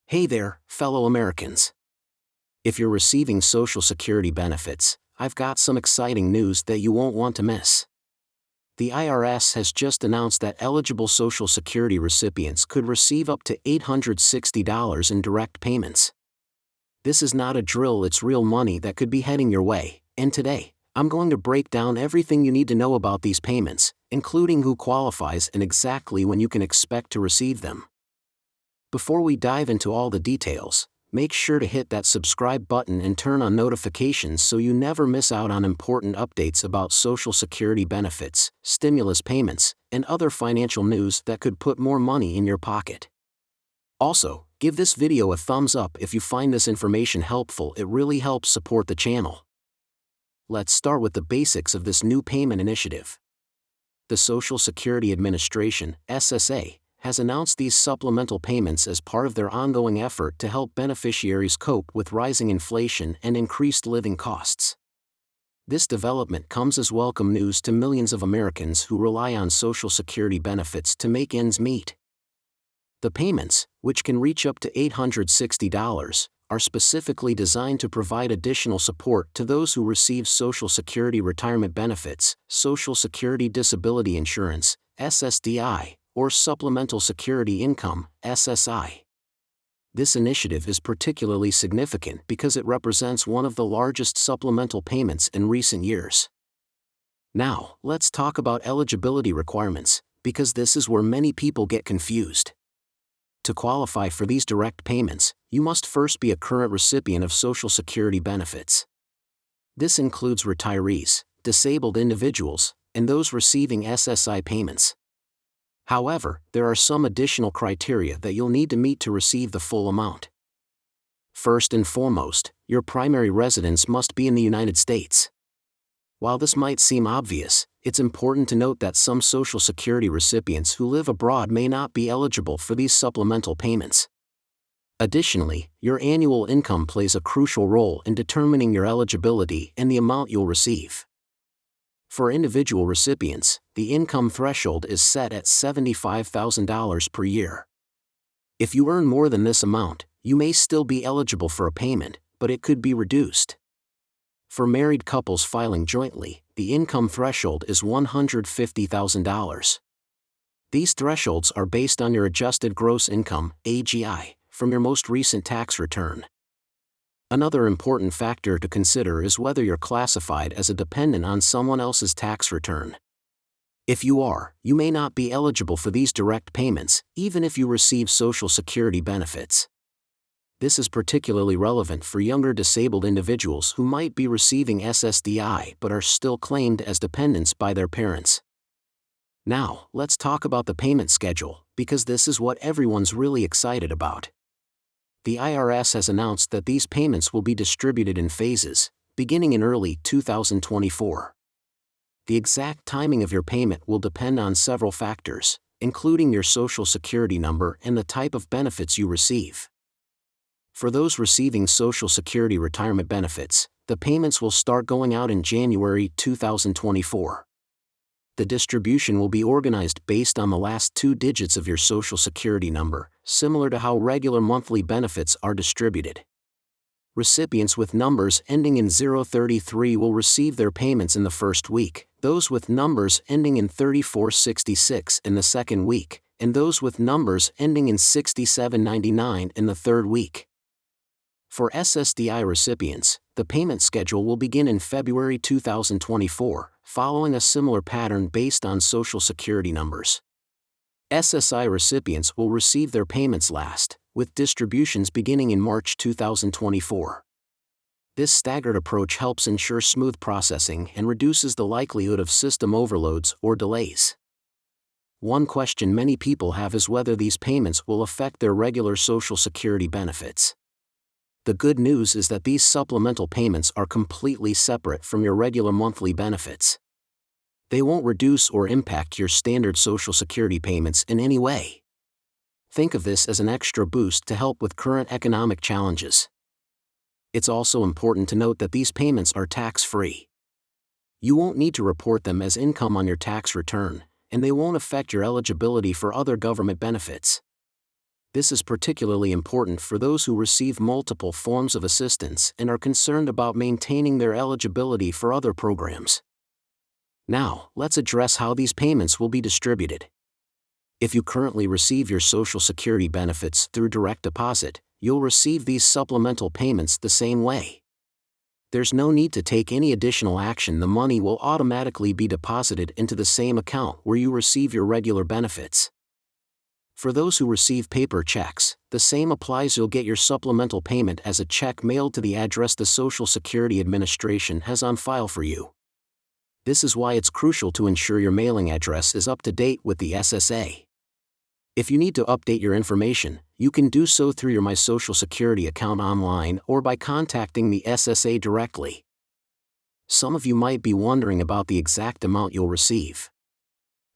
Hey there, fellow Americans. If you're receiving Social Security benefits, I've got some exciting news that you won't want to miss. The IRS has just announced that eligible Social Security recipients could receive up to $860 in direct payments. This is not a drill, it's real money that could be heading your way, and today, I'm going to break down everything you need to know about these payments, including who qualifies and exactly when you can expect to receive them. Before we dive into all the details, make sure to hit that subscribe button and turn on notifications so you never miss out on important updates about Social Security benefits, stimulus payments, and other financial news that could put more money in your pocket. Also, give this video a thumbs up if you find this information helpful, it really helps support the channel. Let's start with the basics of this new payment initiative. The Social Security Administration, SSA, has announced these supplemental payments as part of their ongoing effort to help beneficiaries cope with rising inflation and increased living costs. This development comes as welcome news to millions of Americans who rely on Social Security benefits to make ends meet. The payments, which can reach up to $860, are specifically designed to provide additional support to those who receive Social Security retirement benefits, Social Security Disability Insurance, SSDI, or Supplemental Security Income, SSI. This initiative is particularly significant because it represents one of the largest supplemental payments in recent years. Now, let's talk about eligibility requirements, because this is where many people get confused. To qualify for these direct payments, you must first be a current recipient of Social Security benefits. This includes retirees, disabled individuals, and those receiving SSI payments. However, there are some additional criteria that you'll need to meet to receive the full amount. First and foremost, your primary residence must be in the United States. While this might seem obvious, it's important to note that some Social Security recipients who live abroad may not be eligible for these supplemental payments. Additionally, your annual income plays a crucial role in determining your eligibility and the amount you'll receive. For individual recipients, the income threshold is set at $75,000 per year. If you earn more than this amount, you may still be eligible for a payment, but it could be reduced. For married couples filing jointly, the income threshold is $150,000. These thresholds are based on your adjusted gross income, AGI, from your most recent tax return. Another important factor to consider is whether you're classified as a dependent on someone else's tax return. If you are, you may not be eligible for these direct payments, even if you receive Social Security benefits. This is particularly relevant for younger disabled individuals who might be receiving SSDI but are still claimed as dependents by their parents. Now, let's talk about the payment schedule, because this is what everyone's really excited about. The IRS has announced that these payments will be distributed in phases, beginning in early 2024. The exact timing of your payment will depend on several factors, including your Social Security number and the type of benefits you receive. For those receiving Social Security retirement benefits, the payments will start going out in January 2024. The distribution will be organized based on the last two digits of your Social Security number, similar to how regular monthly benefits are distributed. Recipients with numbers ending in 033 will receive their payments in the first week, those with numbers ending in 3466 in the second week, and those with numbers ending in 6799 in the third week. For SSDI recipients, the payment schedule will begin in February 2024, following a similar pattern based on Social Security numbers. SSI recipients will receive their payments last, with distributions beginning in March 2024. This staggered approach helps ensure smooth processing and reduces the likelihood of system overloads or delays. One question many people have is whether these payments will affect their regular Social Security benefits. The good news is that these supplemental payments are completely separate from your regular monthly benefits. They won't reduce or impact your standard Social Security payments in any way. Think of this as an extra boost to help with current economic challenges. It's also important to note that these payments are tax-free. You won't need to report them as income on your tax return, and they won't affect your eligibility for other government benefits. This is particularly important for those who receive multiple forms of assistance and are concerned about maintaining their eligibility for other programs. Now, let's address how these payments will be distributed. If you currently receive your Social Security benefits through direct deposit, you'll receive these supplemental payments the same way. There's no need to take any additional action. The money will automatically be deposited into the same account where you receive your regular benefits. For those who receive paper checks, the same applies. You'll get your supplemental payment as a check mailed to the address the Social Security Administration has on file for you. This is why it's crucial to ensure your mailing address is up to date with the SSA. If you need to update your information, you can do so through your My Social Security account online or by contacting the SSA directly. Some of you might be wondering about the exact amount you'll receive.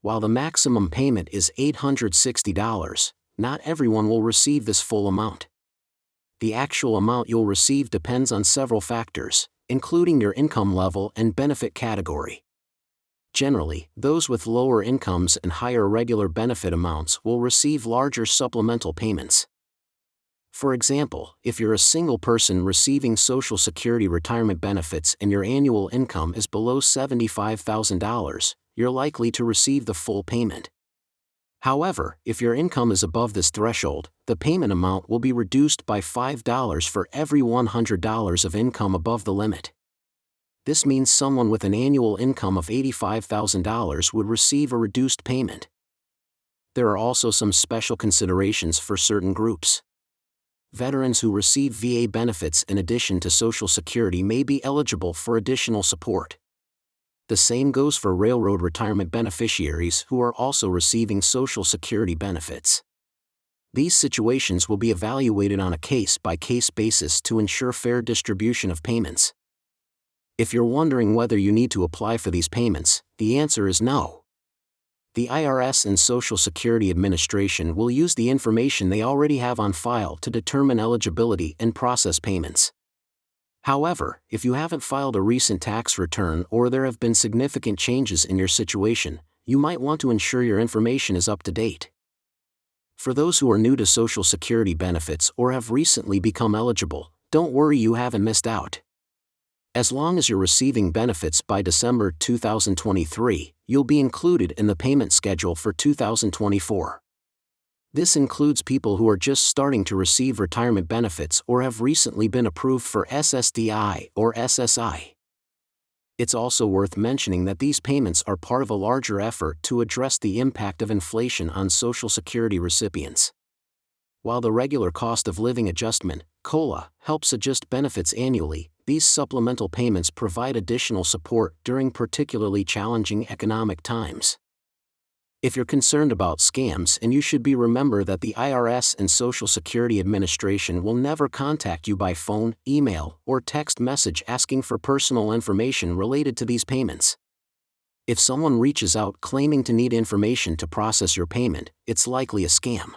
While the maximum payment is $860, not everyone will receive this full amount. The actual amount you'll receive depends on several factors, including your income level and benefit category. Generally, those with lower incomes and higher regular benefit amounts will receive larger supplemental payments. For example, if you're a single person receiving Social Security retirement benefits and your annual income is below $75,000, you're likely to receive the full payment. However, if your income is above this threshold, the payment amount will be reduced by $5 for every $100 of income above the limit. This means someone with an annual income of $85,000 would receive a reduced payment. There are also some special considerations for certain groups. Veterans who receive VA benefits in addition to Social Security may be eligible for additional support. The same goes for railroad retirement beneficiaries who are also receiving Social Security benefits. These situations will be evaluated on a case-by-case basis to ensure fair distribution of payments. If you're wondering whether you need to apply for these payments, the answer is no. The IRS and Social Security Administration will use the information they already have on file to determine eligibility and process payments. However, if you haven't filed a recent tax return or there have been significant changes in your situation, you might want to ensure your information is up to date. For those who are new to Social Security benefits or have recently become eligible, don't worry, you haven't missed out. As long as you're receiving benefits by December 2023, you'll be included in the payment schedule for 2024. This includes people who are just starting to receive retirement benefits or have recently been approved for SSDI or SSI. It's also worth mentioning that these payments are part of a larger effort to address the impact of inflation on Social Security recipients. While the regular cost of living adjustment, COLA, helps adjust benefits annually, these supplemental payments provide additional support during particularly challenging economic times. If you're concerned about scams, and you should be, remember that the IRS and Social Security Administration will never contact you by phone, email, or text message asking for personal information related to these payments. If someone reaches out claiming to need information to process your payment, it's likely a scam.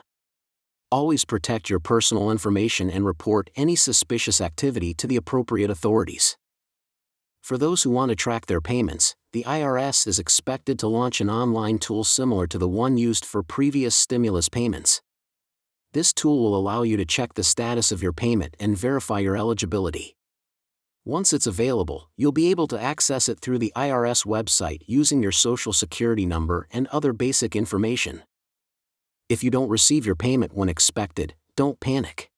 Always protect your personal information and report any suspicious activity to the appropriate authorities. For those who want to track their payments, the IRS is expected to launch an online tool similar to the one used for previous stimulus payments. This tool will allow you to check the status of your payment and verify your eligibility. Once it's available, you'll be able to access it through the IRS website using your Social Security number and other basic information. If you don't receive your payment when expected, don't panic.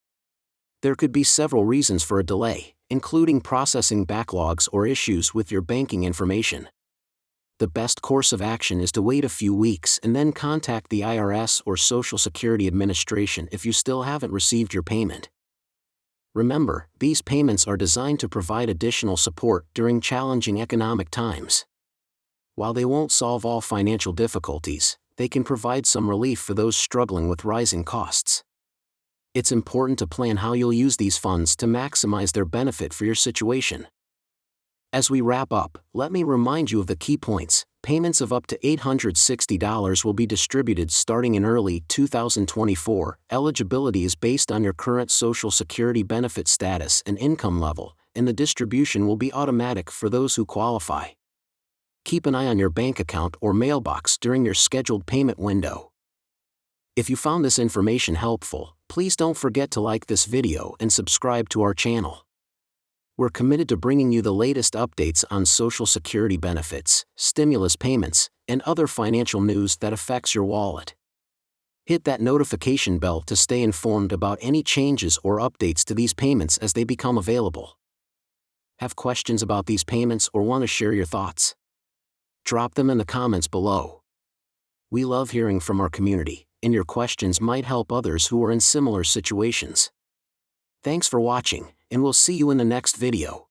There could be several reasons for a delay, including processing backlogs or issues with your banking information. The best course of action is to wait a few weeks and then contact the IRS or Social Security Administration if you still haven't received your payment. Remember, these payments are designed to provide additional support during challenging economic times. While they won't solve all financial difficulties, they can provide some relief for those struggling with rising costs. It's important to plan how you'll use these funds to maximize their benefit for your situation. As we wrap up, let me remind you of the key points. Payments of up to $860 will be distributed starting in early 2024. Eligibility is based on your current Social Security benefit status and income level, and the distribution will be automatic for those who qualify. Keep an eye on your bank account or mailbox during your scheduled payment window. If you found this information helpful, please don't forget to like this video and subscribe to our channel. We're committed to bringing you the latest updates on Social Security benefits, stimulus payments, and other financial news that affects your wallet. Hit that notification bell to stay informed about any changes or updates to these payments as they become available. Have questions about these payments or want to share your thoughts? Drop them in the comments below. We love hearing from our community, and your questions might help others who are in similar situations. Thanks for watching, and we'll see you in the next video.